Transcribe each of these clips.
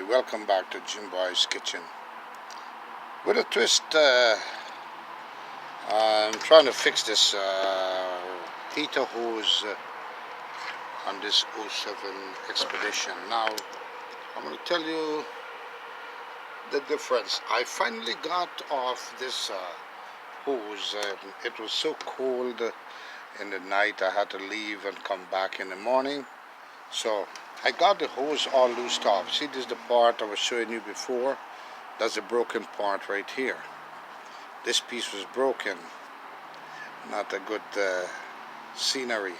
everybody, welcome back to Jim Boy's Kitchen. With a twist, I'm trying to fix this heater hose on this '07 Expedition. Now, I'm going to tell you the difference. I finally got off this hose. It was so cold in the night, I had to leave and come back in the morning. So I got the hose all loosed off. See, this is the part I was showing you before. That's the broken part right here. This piece was broken. Not a good scenery.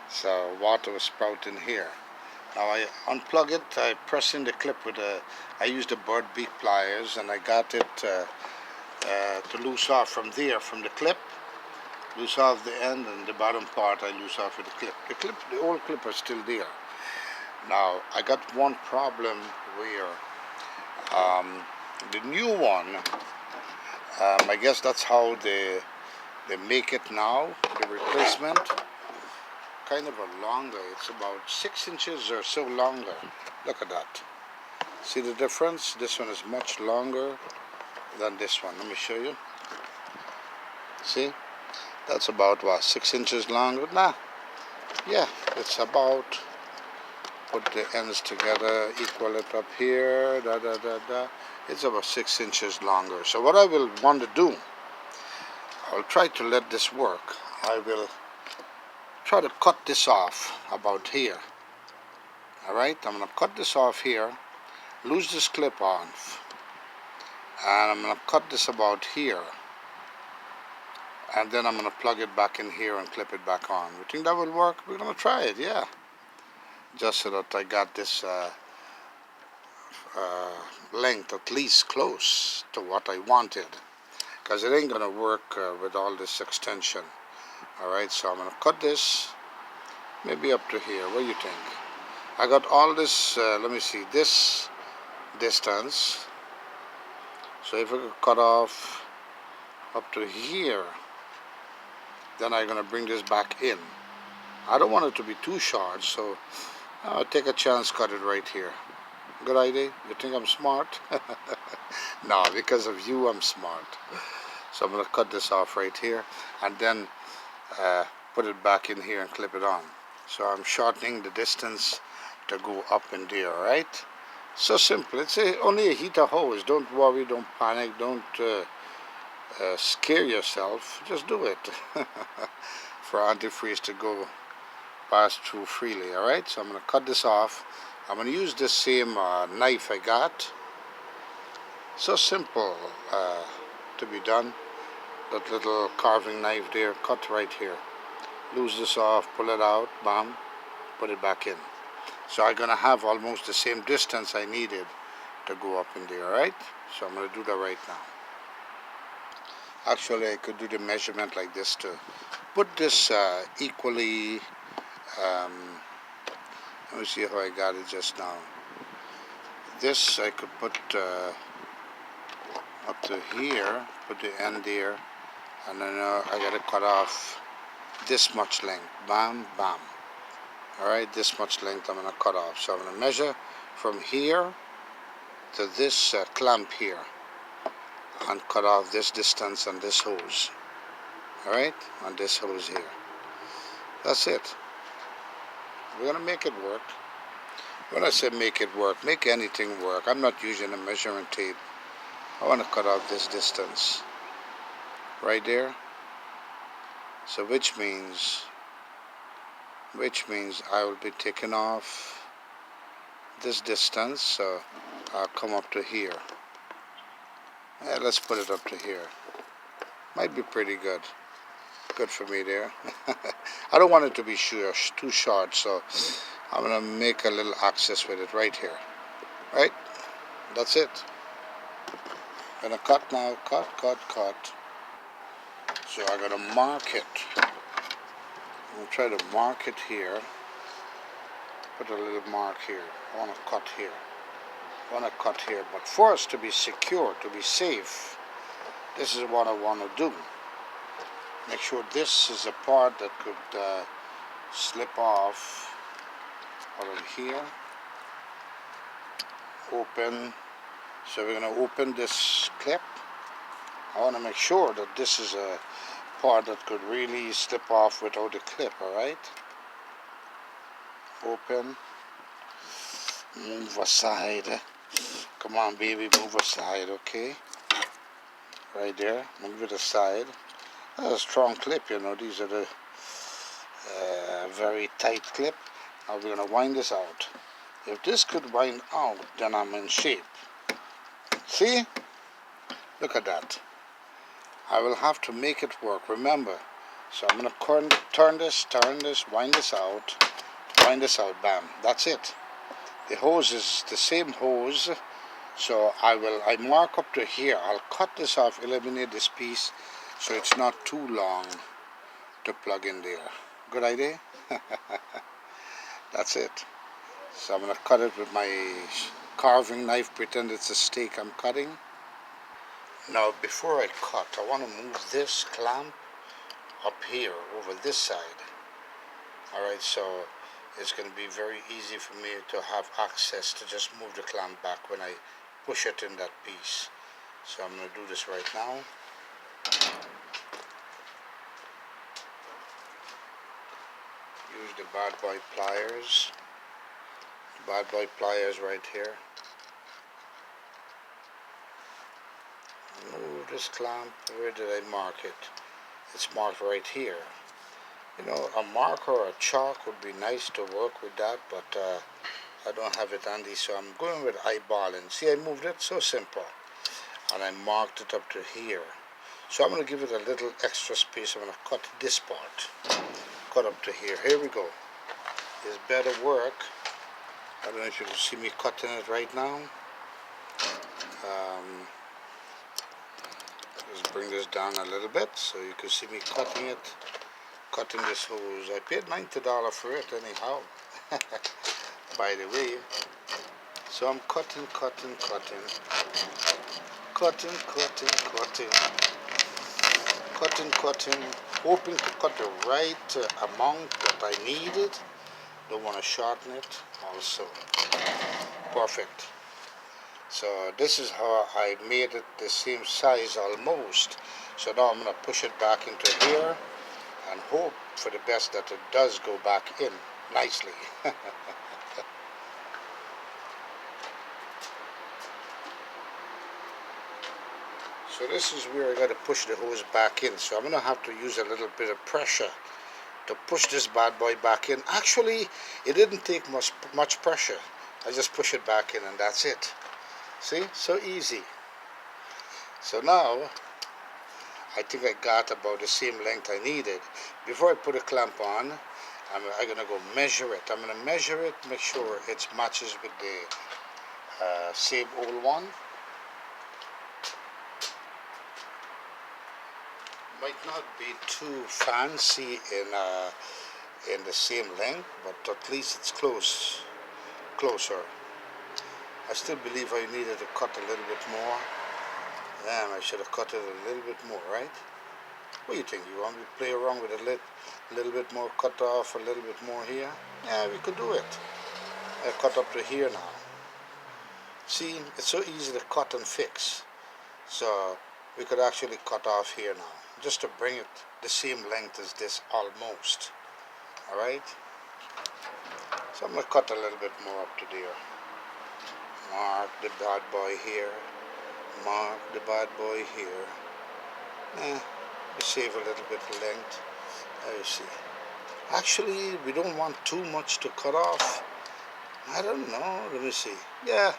So water was spouting here. Now I unplug it. I press in the clip with I used the bird beak pliers, and I got it to loose off from there, from the clip. Loose off the end, and the bottom part I loose off with the clip. The old clip is still there. Now I got one problem where the new one, I guess that's how they make it now, the replacement, kind of a longer. It's about 6 inches or so longer. Look at that. See the difference? This one is much longer than this one. Let me show you. See? That's about what, 6 inches longer? Nah. Yeah, it's about, put the ends together, equal it up here, it's about 6 inches longer. So what I will want to do, I'll try to let this work. I will try to cut this off about here. Alright, I'm going to cut this off here, lose this clip off, and I'm going to cut this about here. And then I'm going to plug it back in here and clip it back on. You think that will work? We're going to try it, yeah. Just so that I got this length at least close to what I wanted. Because it ain't going to work with all this extension. Alright, so I'm going to cut this maybe up to here. What do you think? I got all this, let me see, this distance. So if I could cut off up to here, then I'm going to bring this back in. I don't want it to be too short, so I'll take a chance, cut it right here. Good idea? You think I'm smart? No, because of you, I'm smart. So I'm going to cut this off right here, and then put it back in here and clip it on. So I'm shortening the distance to go up in there, right? So simple. It's only a heater hose. Don't worry, don't panic, don't scare yourself. Just do it for antifreeze to go pass through freely. Alright, so I'm going to cut this off. I'm going to use this same knife I got. So simple to be done. That little carving knife there, cut right here. Lose this off, pull it out, bam, put it back in. So I'm going to have almost the same distance I needed to go up in there. Alright, so I'm going to do that right now. Actually, I could do the measurement like this too. Put this equally, let me see how I got it just now. This I could put up to here, put the end there, and then I got to cut off this much length. Bam, bam. Alright, this much length I'm going to cut off. So I'm going to measure from here to this clamp here, and cut off this distance on this hose. Alright, on this hose here. That's it. We're going to make it work. When I say make it work, make anything work. I'm not using a measuring tape. I want to cut off this distance right there. So which means I will be taking off this distance. So I'll come up to here. Yeah, let's put it up to here. Might be pretty good. Good for me there. I don't want it to be too short, so I'm going to make a little access with it right here. Right? That's it. I'm going to cut now. Cut. So I'm going to mark it. I'm going to try to mark it here. Put a little mark here. I want to cut here. But for us to be secure, to be safe, this is what I want to do. Make sure this is a part that could slip off out of here. open. So we're going to open this clip. I want to make sure that this is a part that could really slip off without the clip, alright? Open. Move aside. Come on, baby, move aside, okay? Right there, move it aside. That's a strong clip, you know. These are the very tight clip. Now we're going to wind this out. If this could wind out, then I'm in shape. See? Look at that. I will have to make it work, remember. So I'm going to turn this, wind this out, bam. That's it. The hose is the same hose. So I mark up to here. I'll cut this off, eliminate this piece so it's not too long to plug in there. Good idea? That's it. So I'm going to cut it with my carving knife, pretend it's a steak I'm cutting. Now before I cut, I want to move this clamp up here over this side. Alright, so it's going to be very easy for me to have access to just move the clamp back when I push it in that piece. So I'm going to do this right now. Use the bad boy pliers. The bad boy pliers right here. Move this clamp. Where did I mark it? It's marked right here. You know, a marker or a chalk would be nice to work with that, but I don't have it handy, so I'm going with eyeballing. See, I moved it so simple, and I marked it up to here. So I'm going to give it a little extra space. I'm going to cut this part, cut up to here. Here we go. This better work. I don't know if you can see me cutting it right now. Just bring this down a little bit so you can see me cutting it. Cutting this hose. I paid $90 for it anyhow. By the way. So I'm cutting, hoping to cut the right amount that I needed. Don't want to shorten it also. Perfect. So this is how I made it the same size almost. So now I'm going to push it back into here and hope for the best that it does go back in nicely. So this is where I got to push the hose back in. So I'm going to have to use a little bit of pressure to push this bad boy back in. Actually, it didn't take much pressure. I just push it back in and that's it. See? So easy. So now, I think I got about the same length I needed. Before I put a clamp on, I'm going to go measure it. I'm going to measure it, make sure it matches with the same old one. Might not be too fancy in the same length, but at least it's closer. I still believe I needed to cut a little bit more. Damn, I should have cut it a little bit more, right? What do you think? You want me to play around with a little bit more cut off, a little bit more here? Yeah, we could do it. I cut up to here now. See, it's so easy to cut and fix. So we could actually cut off here now, just to bring it the same length as this almost. Alright? So I'm going to cut a little bit more up to there. Mark the bad boy here. Mark the bad boy here. We save a little bit of length. There you see. Actually, we don't want too much to cut off. I don't know. Let me see. Yeah.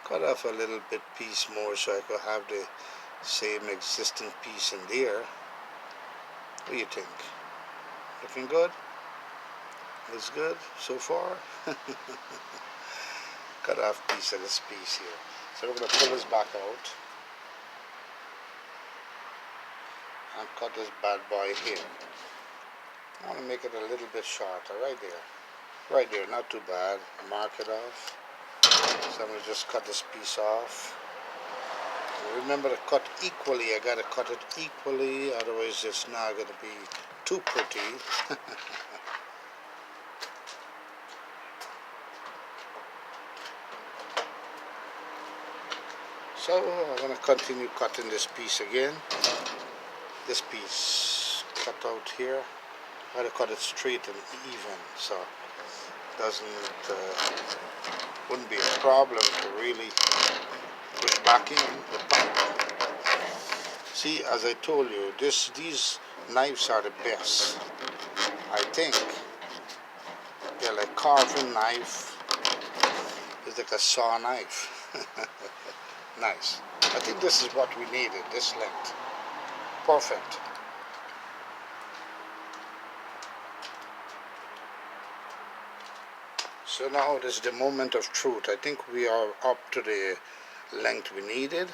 Cut off a little bit piece more so I could have the same existing piece in there. What do you think? Looking good? Looks good so far? Cut off piece of this piece here. So we're going to pull this back out and cut this bad boy here. I want to make it a little bit shorter, right there, not too bad. Mark it off. So I'm going to just cut this piece off. And remember to cut equally. I got to cut it equally, otherwise it's not going to be too pretty. So I'm going to continue cutting this piece again. This piece cut out here. I got to cut it straight and even, so it wouldn't be a problem to really push back in the pipe. See, as I told you, these knives are the best. I think they're like carving knife. It's like a saw knife. Nice. I think this is what we needed, this length. Perfect. So now this is the moment of truth. I think we are up to the length we needed.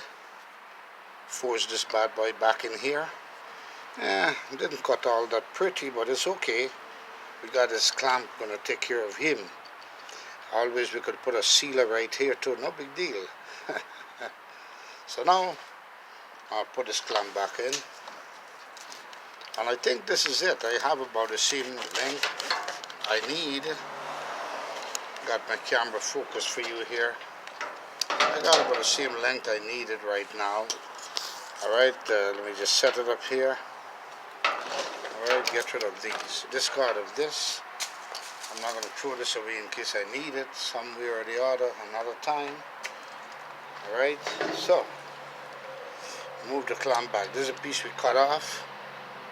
Force this bad boy back in here. Didn't cut all that pretty, but it's okay. We got this clamp gonna take care of him. Always we could put a sealer right here too, no big deal. So now I'll put this clamp back in. And I think this is it. I have about the same length I need. Got my camera focused for you here. I got about the same length I needed right now. Alright, let me just set it up here. Alright, get rid of these. Discard of this. I'm not going to throw this away in case I need it somewhere or the other another time. Alright, so move the clamp back. This is a piece we cut off.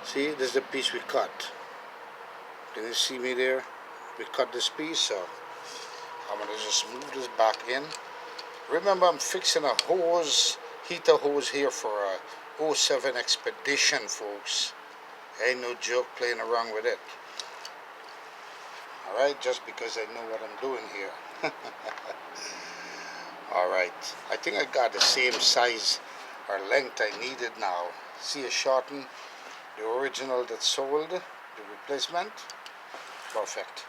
See, this is the piece we cut. Can you see me there? We cut this piece, so I'm going to just move this back in. Remember, I'm fixing a hose, heater hose here for a 07 Expedition, folks. Ain't no joke playing around with it. Alright, just because I know what I'm doing here. Alright, I think I got the same size or length I needed now. See a shorten, the original that sold, the replacement. Perfect.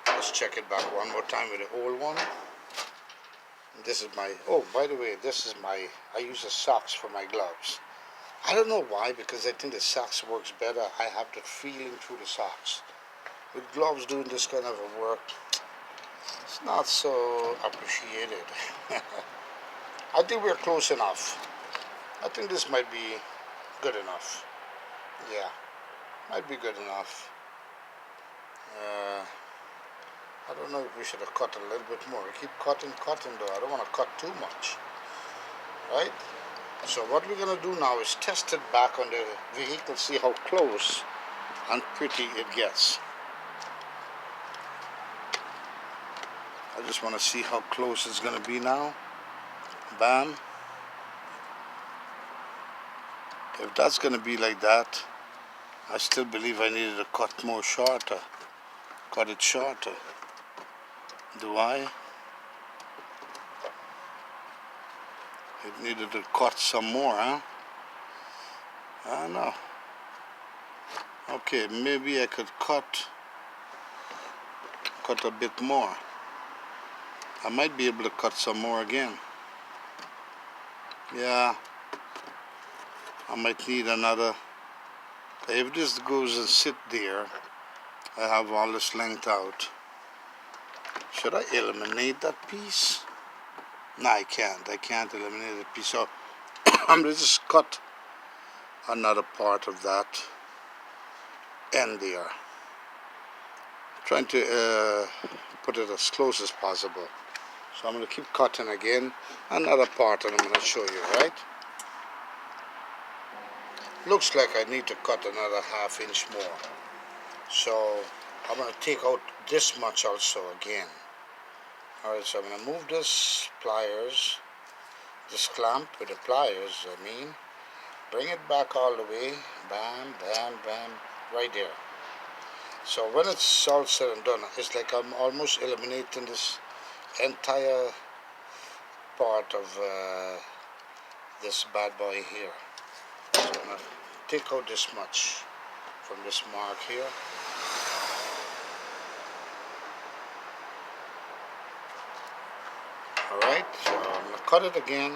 Let's check it back one more time with the old one. This is my, oh, by the way, this is my, I use the socks for my gloves. I don't know why, because I think the socks works better. I have the feeling through the socks. With gloves doing this kind of a work, it's not so appreciated. I think we're close enough. I think this might be good enough. Yeah, might be good enough. I don't know if we should have cut a little bit more. We keep cutting though. I don't want to cut too much. Right? So what we're going to do now is test it back on the vehicle, see how close and pretty it gets. I just want to see how close it's going to be now. Bam. If that's going to be like that, I still believe I needed to cut more shorter. Cut it shorter. Do I? It needed to cut some more, huh? I don't know. Okay, maybe I could cut a bit more. I might be able to cut some more again. Yeah, I might need another. If this goes and sit there, I have all this length out. Should I eliminate that piece? No, I can't. I can't eliminate the piece. So I'm going to just cut another part of that end there. Trying to put it as close as possible. So I'm going to keep cutting again another part, and I'm going to show you, right? Looks like I need to cut another ½ inch more. So I'm going to take out this much also again. Alright, so I'm going to move this pliers, this clamp with the pliers, bring it back all the way, bam, bam, bam, right there. So when it's all said and done, it's like I'm almost eliminating this entire part of this bad boy here. So I'm going to take out this much from this mark here. Alright, so I'm going to cut it again,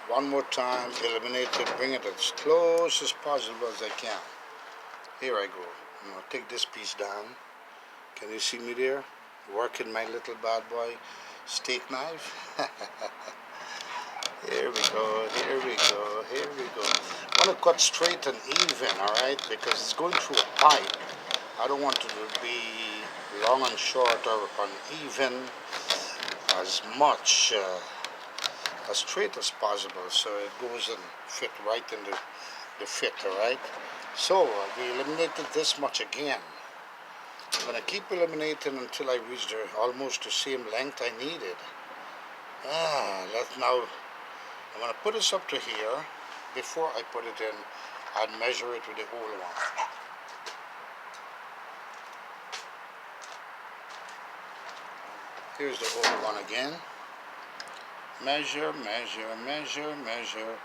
one more time, eliminate it, bring it as close as possible as I can. Here I go. I'm going to take this piece down. Can you see me there? Working my little bad boy steak knife. Here we go, here we go, here we go. I want to cut straight and even, alright? Because it's going through a pipe. I don't want it to be long and short or uneven, as much as straight as possible, so it goes and fit right in the fit, alright? So we eliminated this much again. I'm going to keep eliminating until I reach almost the same length I needed. Now I'm going to put this up to here. Before I put it in, I'd measure it with the old one. Here's the old one again. Measure, measure, measure, measure.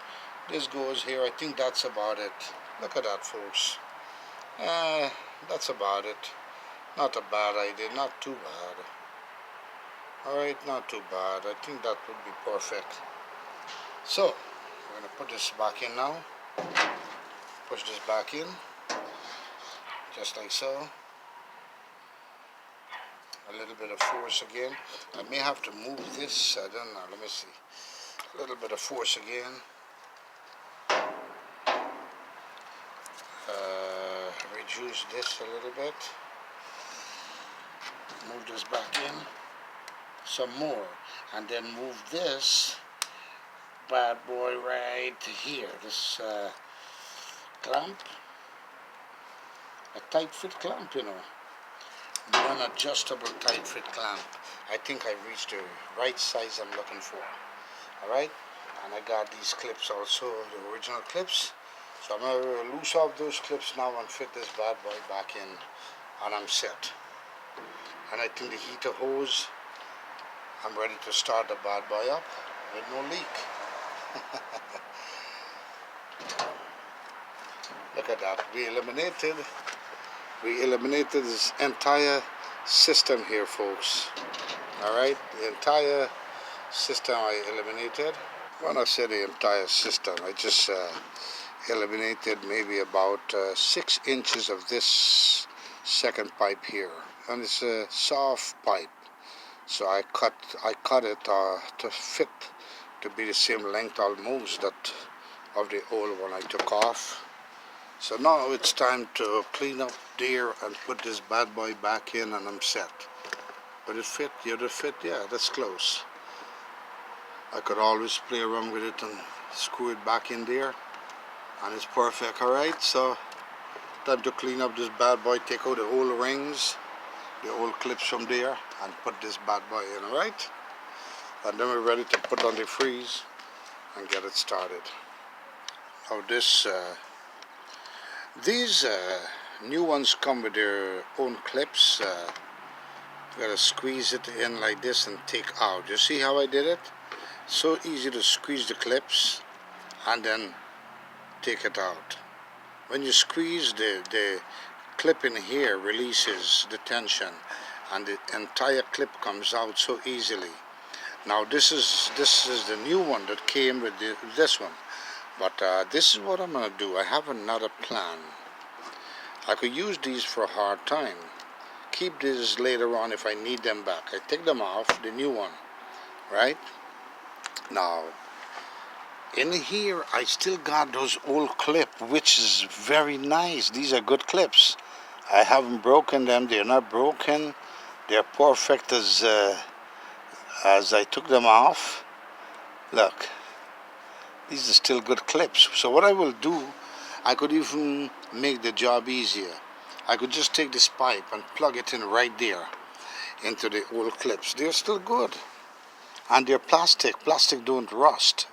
This goes here. I think that's about it. Look at that, folks. That's about it. Not a bad idea. Not too bad. Alright, not too bad. I think that would be perfect. So, we're going to put this back in now. Push this back in. Just like so. A little bit of force again. I may have to move this. I don't know. Let me see. A little bit of force again. Reduce this a little bit. Move this back in. Some more. And then move this bad boy right here. This clamp. A tight fit clamp, you know. Non-adjustable tight fit clamp. I think I reached the right size I'm looking for. Alright? And I got these clips also, the original clips. So I'm going to loose off those clips now and fit this bad boy back in, and I'm set. And I think the heater hose, I'm ready to start the bad boy up with no leak. Look at that. We eliminated this entire system here, folks. Alright, the entire system I eliminated. When I say the entire system, I just eliminated maybe about 6 inches of this second pipe here. And it's a soft pipe. So I cut it to fit, to be the same length almost that of the old one I took off. So now it's time to clean up there and put this bad boy back in, and I'm set. Would it fit? Yeah, it fit? Yeah, that's close. I could always play around with it and screw it back in there, and it's perfect. Alright, so time to clean up this bad boy, take out the old rings, the old clips from there, and put this bad boy in. Alright, and then we're ready to put on the freeze and get it started. Now these new ones come with their own clips. You gotta squeeze it in like this and take out. You see how I did it? So easy to squeeze the clips and then take it out. When you squeeze, the clip in here releases the tension and the entire clip comes out so easily. Now this is the new one that came with this one. But this is what I'm going to do. I have another plan. I could use these for a hard time. Keep these later on if I need them back. I take them off, the new one, right? Now, in here I still got those old clips, which is very nice. These are good clips. I haven't broken them. They're not broken. They're perfect as I took them off. Look. These are still good clips. So what I will do, I could even make the job easier. I could just take this pipe and plug it in right there into the old clips. They're still good. And they're plastic. Plastic don't rust.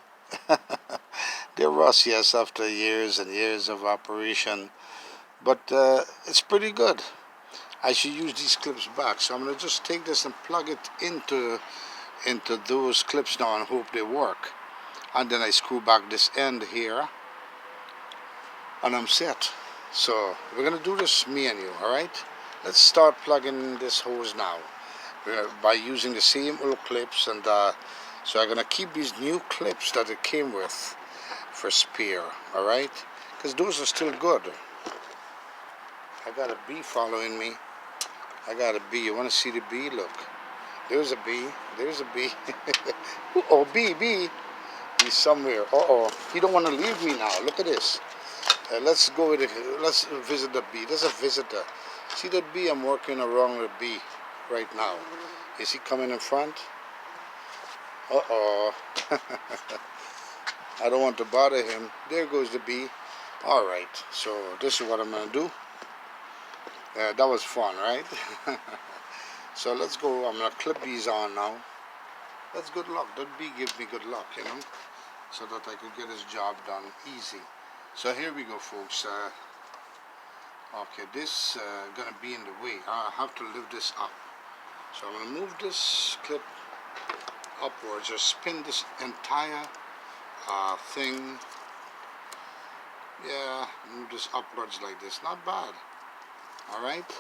They rust, yes, after years and years of operation. But it's pretty good. I should use these clips back. So I'm going to just take this and plug it into those clips now and hope they work. And then I screw back this end here, and I'm set. So we're gonna do this, me and you. All right, let's start plugging this hose now by using the same old clips. And so I'm gonna keep these new clips that it came with for spare. All right, because those are still good. I got a bee following me. I got a bee. You want to see the bee? Look. There's a bee. There's a bee. Oh, bee. He's somewhere. Uh-oh. He don't want to leave me now. Look at this. Let's go with it. Let's visit the bee. There's a visitor. See that bee? I'm working around the bee right now. Is he coming in front? Uh-oh. I don't want to bother him. There goes the bee. All right. So this is what I'm going to do. That was fun, right? So let's go. I'm going to clip these on now. That's good luck. That bee gives me good luck, you know, so that I could get his job done easy. So here we go, folks. Okay, this gonna be in the way. I have to lift this up. So I'm gonna move this clip upwards, or spin this entire thing. Yeah, move this upwards like this. Not bad. All right.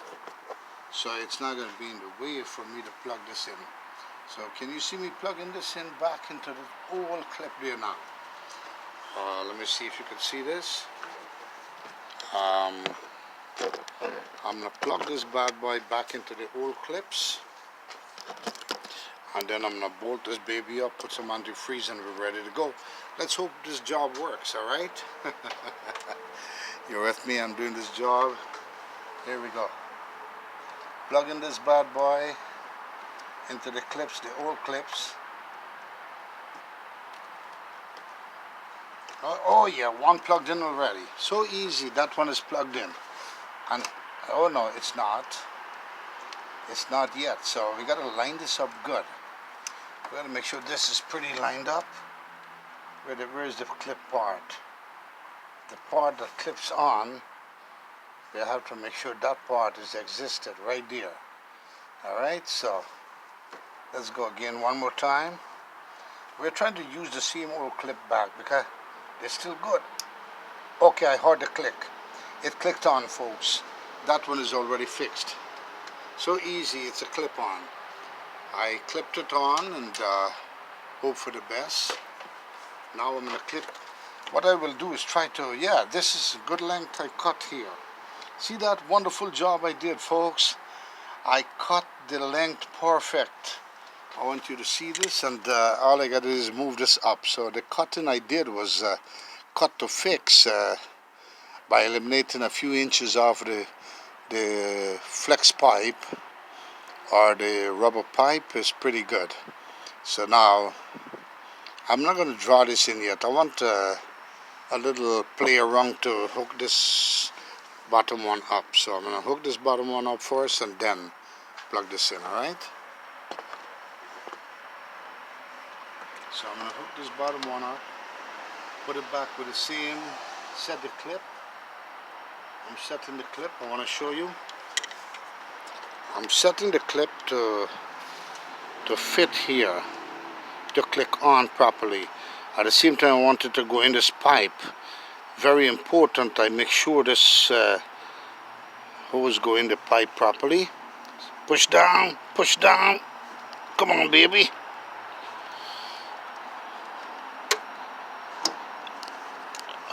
So it's not gonna be in the way for me to plug this in. So can you see me plugging this in back into the old clip there now? Let me see if you can see this. I'm going to plug this bad boy back into the old clips. And then I'm going to bolt this baby up, put some antifreeze, and we're ready to go. Let's hope this job works, all right? You're with me? I'm doing this job. Here we go. Plugging this bad boy into the clips, the old clips. Oh yeah, one plugged in already. So easy, that one is plugged in. And oh no, it's not. It's not yet. So we gotta line this up good. We gotta make sure this is pretty lined up. Where is the clip part? The part that clips on, we have to make sure that part is existed right there. Alright, so let's go again one more time. We're trying to use the same old clip back because they're still good. Okay, I heard the click. It clicked on, folks. That one is already fixed. So easy, it's a clip-on. I clipped it on and hope for the best. Now I'm going to clip. What I will do is try to, yeah, this is a good length I cut here. See that wonderful job I did, folks? I cut the length perfect. I want you to see this, and all I got to do is move this up. So the cutting I did was cut to fix by eliminating a few inches off the flex pipe, or the rubber pipe is pretty good. So now I'm not going to draw this in yet. I want a little play around to hook this bottom one up. So I'm going to hook this bottom one up first and then plug this in, alright? So I'm going to hook this bottom one up, put it back with the same, set the clip. I'm setting the clip, I want to show you. I'm setting the clip to fit here, to click on properly. At the same time I want it to go in this pipe. Very important, I make sure this hose go in the pipe properly. Push down, come on baby.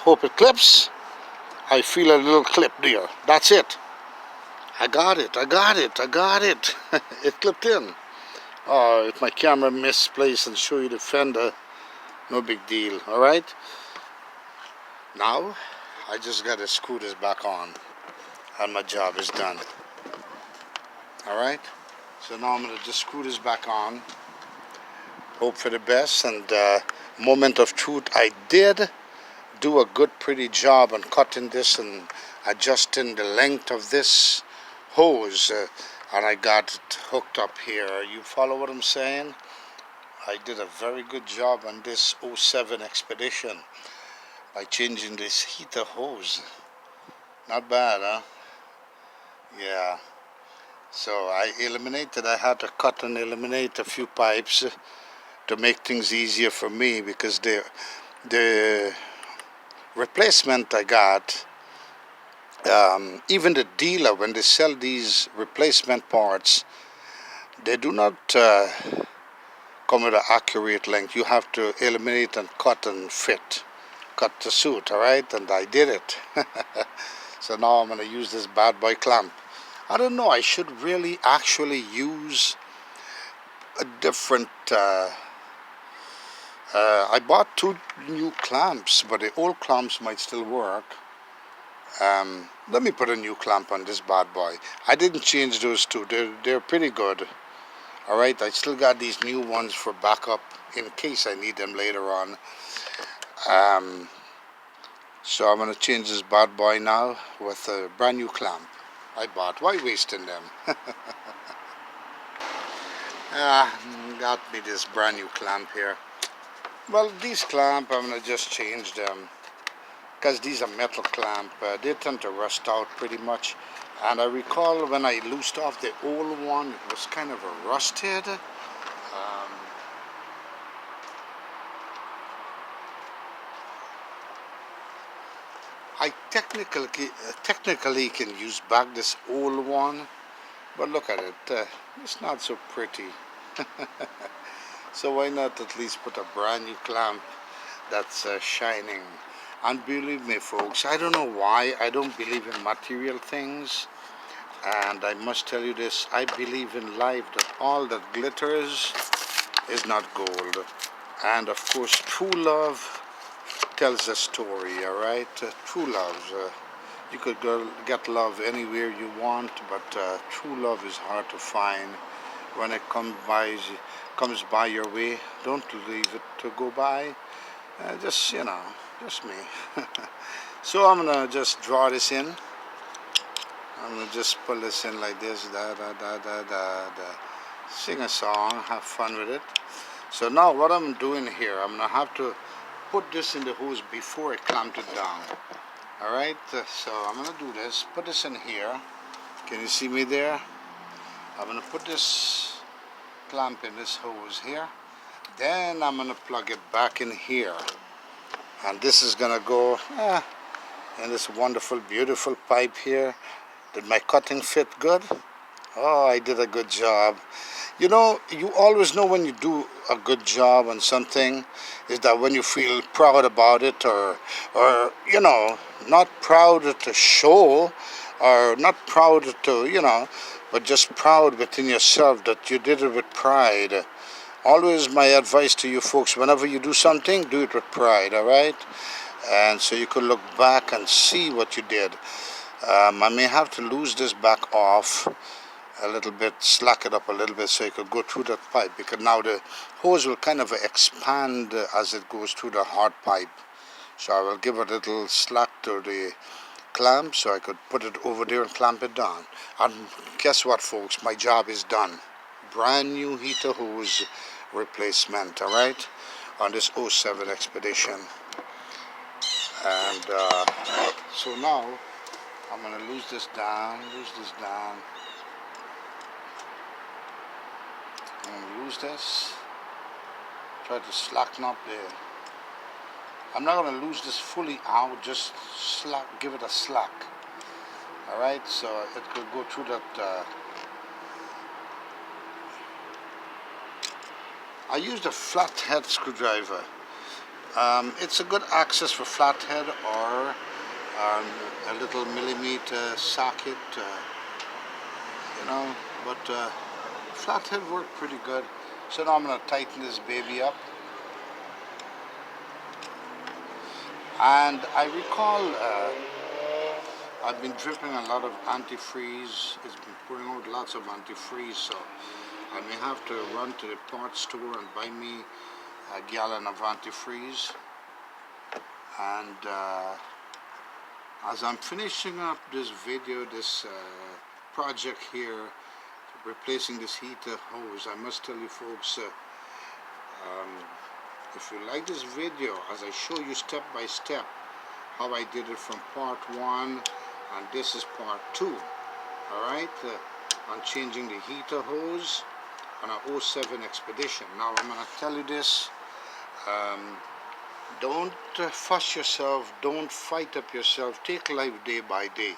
Hope it clips. I feel a little clip there. That's it. I got it. It clipped in. Oh, if my camera misplaced and show you the fender, no big deal. Alright? Now, I just got to screw this back on. And my job is done. Alright? So now I'm going to just screw this back on. Hope for the best. And moment of truth, I did do a good pretty job on cutting this and adjusting the length of this hose, and I got it hooked up here. You follow what I'm saying? I did a very good job on this 07 Expedition by changing this heater hose. Not bad, huh? Yeah. So I had to cut and eliminate a few pipes to make things easier for me, because the replacement I got, even the dealer, when they sell these replacement parts, they do not come with an accurate length. You have to eliminate and cut and fit, cut to suit, alright? And I did it. So now I'm going to use this bad boy clamp. I don't know, I should really actually use a different I bought two new clamps, but the old clamps might still work. Let me put a new clamp on this bad boy. I didn't change those two. They're pretty good. All right, I still got these new ones for backup in case I need them later on. So I'm gonna change this bad boy now with a brand new clamp I bought. Why wasting them? Got me this brand new clamp here. Well, these clamp I'm gonna just change them because these are metal clamp. They tend to rust out pretty much. And I recall when I loosed off the old one, it was kind of a rusted. I technically can use back this old one, but look at it, it's not so pretty. So why not at least put a brand new clamp that's shining? And believe me folks, I don't know why I don't believe in material things, and I must tell you this, I believe in life that all that glitters is not gold. And of course true love tells a story, all right? True love, you could get love anywhere you want, but true love is hard to find. When it comes by your way, don't leave it to go by. Just just me. So I'm gonna just draw this in. I'm gonna just pull this in like this, da da da da da da. Sing a song, have fun with it. So now what I'm doing here, I'm gonna have to put this in the hose before I clamp it down. All right, so I'm gonna do this. Put this in here. Can you see me there? I'm gonna put this clamp in this hose here. Then I'm gonna plug it back in here, and this is gonna go in this wonderful, beautiful pipe here. Did my cutting fit good? Oh, I did a good job. You know, you always know when you do a good job on something is that when you feel proud about it, or not proud to show, or not proud to, but just proud within yourself that you did it with pride. Always my advice to you folks, whenever you do something, do it with pride, all right? And so you could look back and see what you did. I may have to lose this back off a little bit, slack it up a little bit so it could go through that pipe, because now the hose will kind of expand as it goes through the hard pipe. So I will give a little slack to the clamp so I could put it over there and clamp it down. And guess what folks, my job is done. Brand new heater hose replacement, all right, on this 07 Expedition. And so now I'm going to lose this down. I'm going to lose this. Try to slacken up there. I'm not going to lose this fully out, just give it a slack. Alright, so it could go through that. I used a flathead screwdriver. It's a good access for flathead, or a little millimeter socket, but flathead worked pretty good. So now I'm going to tighten this baby up. And I recall I've been dripping a lot of antifreeze. It's been pouring out lots of antifreeze, so I may have to run to the parts store and buy me a gallon of antifreeze. And as I'm finishing up this video, this project here, replacing this heater hose, I must tell you folks, if you like this video, as I show you step by step how I did it from part 1, and this is part 2, alright, on changing the heater hose on a 07 Expedition. Now I'm going to tell you this, don't fuss yourself, don't fight up yourself, take life day by day,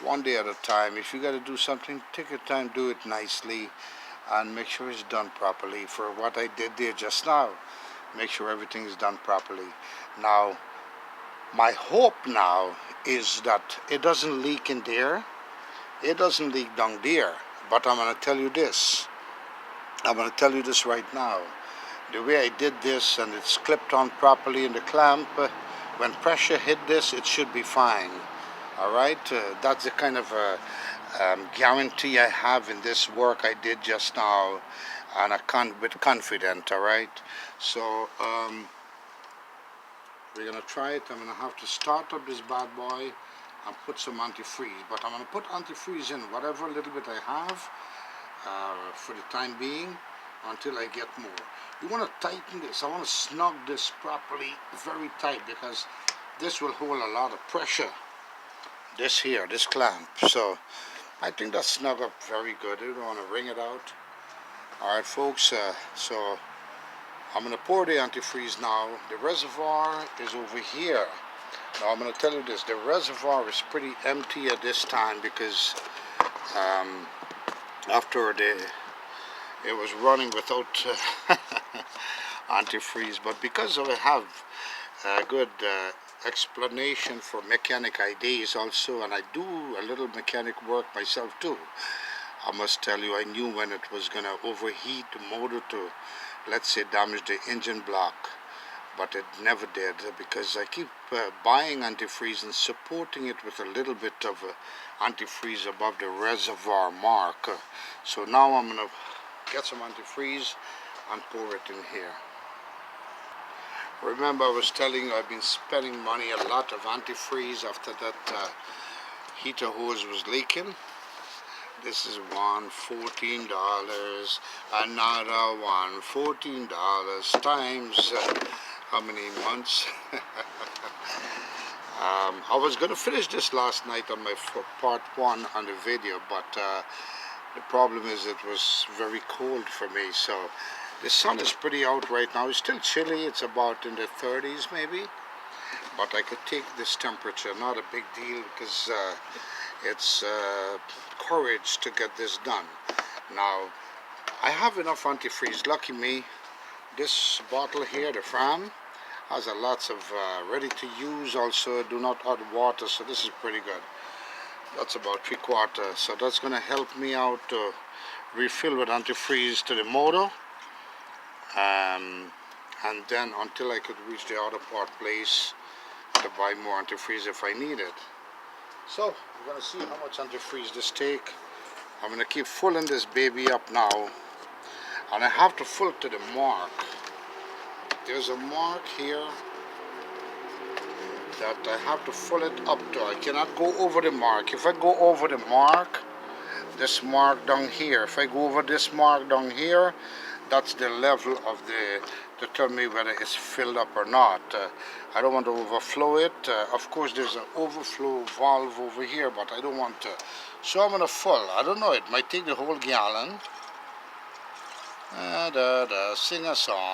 one day at a time. If you got to do something, take your time, do it nicely, and make sure it's done properly. For what I did there just now, make sure everything is done properly. Now, my hope now is that it doesn't leak in there, It doesn't leak down there, but I'm going to tell you this. I'm going to tell you this right now. The way I did this, and it's clipped on properly in the clamp, when pressure hit this, it should be fine. All right, that's the kind of guarantee I have in this work I did just now, and I can't be confident. All right, so we're gonna try it. I'm gonna have to start up this bad boy and put some antifreeze, but I'm gonna put antifreeze in whatever little bit I have for the time being until I get more. You want to tighten this. I want to snug this properly, very tight, because this will hold a lot of pressure. This here, this clamp. So I think that's snug up very good. I don't want to wring it out. All right, folks. So I'm going to pour the antifreeze now. The reservoir is over here. Now I'm going to tell you this. The reservoir is pretty empty at this time because after it was running without antifreeze, but because I have a good explanation for mechanic ideas also, and I do a little mechanic work myself too, I must tell you I knew when it was going to overheat the motor to, let's say, damage the engine block, but it never did because I keep buying antifreeze and supporting it with a little bit of antifreeze above the reservoir mark. So now I'm going to get some antifreeze and pour it in here. Remember, I was telling you I've been spending money, a lot of antifreeze after that heater hose was leaking. This is $14, another one, $14 times how many months? I was going to finish this last night on my part 1 on the video, but the problem is it was very cold for me. So the sun is pretty out right now. It's still chilly. It's about in the 30s maybe, but I could take this temperature. Not a big deal because it's courage to get this done. Now I have enough antifreeze. Lucky me. This bottle here, the Fram, has a lots of ready to use. Also do not add water, so this is pretty good. That's about 3/4, so that's going to help me out to refill with antifreeze to the motor, and then until I could reach the other part place to buy more antifreeze if I need it. So we're going to see how much antifreeze this take. I'm going to keep filling this baby up now, and I have to fill it to the mark. There's a mark here that I have to fill it up to. I cannot go over the mark. If I go over the mark, this mark down here, if I go over this mark down here, that's the level of to tell me whether it's filled up or not. I don't want to overflow it. Of course there's an overflow valve over here, but I don't want to. So I'm going to fill. I don't know, it might take the whole gallon. Sing a song.